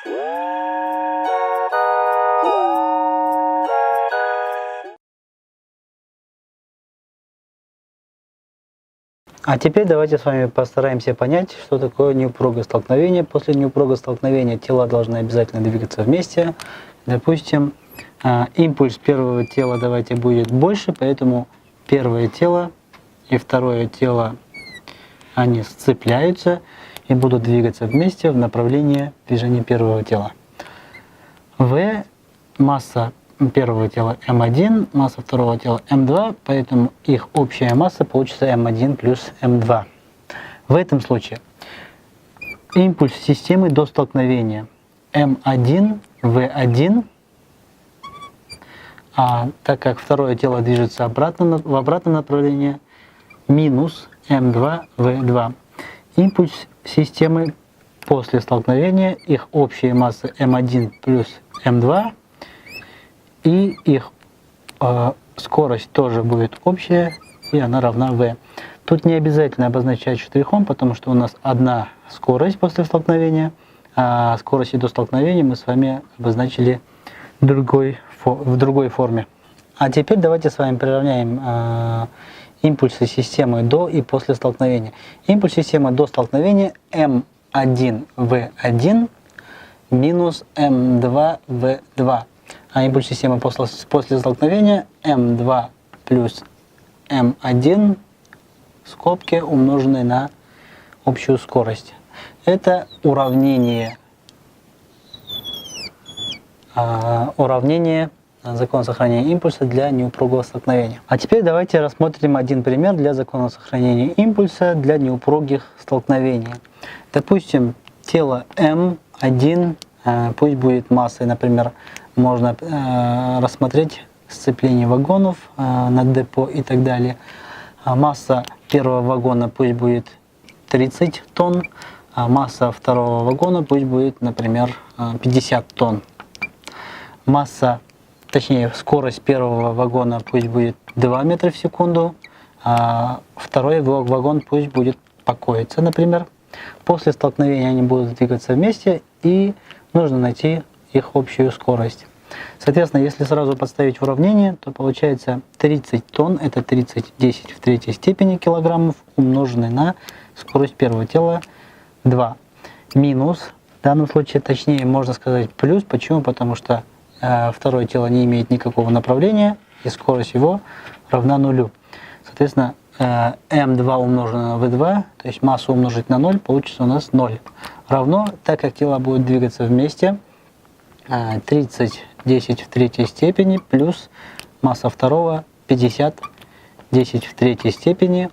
А теперь давайте с вами постараемся понять, что такое неупругое столкновение. После неупругого столкновения тела должны обязательно двигаться вместе. Допустим, импульс первого тела давайте будет больше, поэтому первое тело и второе тело, они сцепляются и будут двигаться вместе в направлении движения первого тела. В масса первого тела М1, масса второго тела М2, поэтому их общая масса получится М1 плюс М2. В этом случае импульс системы до столкновения М1, В1, так как второе тело движется в обратном направлении, минус М2, В2. Импульс системы после столкновения, их общая масса М1 плюс М2, и их скорость тоже будет общая, и она равна v. Тут не обязательно обозначать штрихом, потому что у нас одна скорость после столкновения, а скорость до столкновения мы с вами обозначили в другой форме. А теперь давайте с вами приравняем импульсы системы до и после столкновения. Импульс системы до столкновения М1В1 минус М2В2. А импульс системы после столкновения М2 плюс М1 скобки умноженные на общую скорость. Это уравнение закона сохранения импульса для неупругого столкновения. А теперь давайте рассмотрим один пример для закона сохранения импульса для неупругих столкновений. Допустим, тело М1, пусть будет массой, например, можно рассмотреть сцепление вагонов на депо и так далее. Масса первого вагона пусть будет 30 тонн, а масса второго вагона пусть будет, например, 50 тонн. Скорость первого вагона пусть будет 2 метра в секунду, а второй вагон пусть будет покоиться, например. После столкновения они будут двигаться вместе, и нужно найти их общую скорость. Соответственно, если сразу подставить уравнение, то получается 30 тонн, это 30 10 в третьей степени килограммов, умноженное на скорость первого тела 2. Минус, в данном случае, точнее, можно сказать плюс. Почему? Потому что второе тело не имеет никакого направления, и скорость его равна нулю. Соответственно, М2 умноженное на В2, то есть массу умножить на 0, получится у нас 0. Равно, так как тела будут двигаться вместе, 30 10 в третьей степени плюс масса второго 50 10 в третьей степени,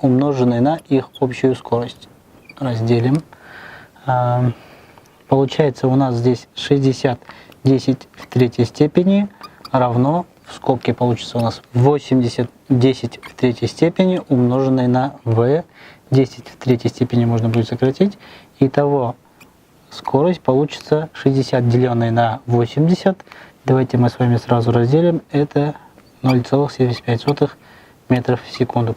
умноженное на их общую скорость. Разделим. Получается у нас здесь 60 10 в третьей степени равно, в скобке получится у нас 80 10 в третьей степени, умноженное на v. 10 в третьей степени можно будет сократить. Итого скорость получится 60 деленное на 80. Давайте мы с вами сразу разделим. Это 0,75 метров в секунду.